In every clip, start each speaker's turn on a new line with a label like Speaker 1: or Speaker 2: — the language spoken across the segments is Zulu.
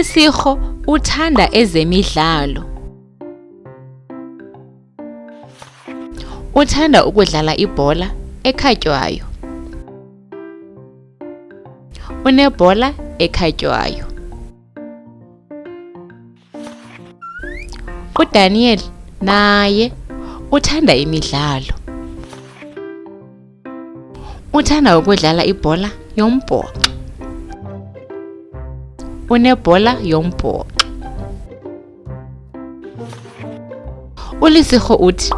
Speaker 1: uLisirho uthanda ezemidlalo. Uthanda ukudlala ibhola ekhatywayo. Unebhola ekhatywayo. uDaniel naye uthanda imidlalo. Uthanda ukudlala ibhola yombhoxo. Unebhola yombhoxo. uLisirho uthi,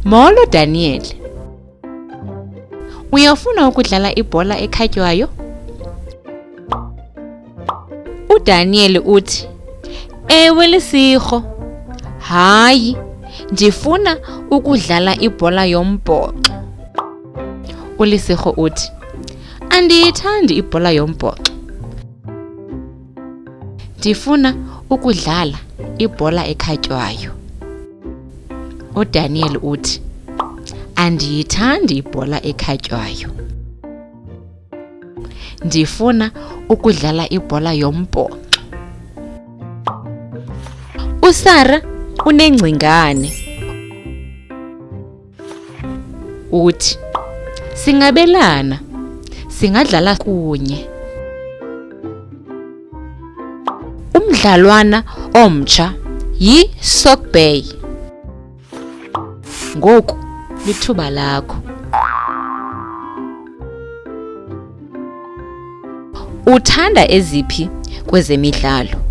Speaker 1: "Molo Daniel, uyafuna ukudlala ibhola ekhatywayo?" uDaniel uthi, "Ewe Lisirho, hayi, ndifuna ukudlala ibhola yombhoxo." uLisirho uthi, "Andiyithandi ibhola yombhoxo. Ndifuna ukudlala ibhola ekhatywayo." uDaniel uthi, "Andiyithandi ibhola ekhatywayo. Ndifuna ukudlala ibhola yombhoxo." uSara unengcingane. Uthi, "Singabelana, singadlala kunye." Umdlalwana omtsha yi-sockbay. Ngoku lithuba lakho. Uthanda eziphi kwezemidlalo?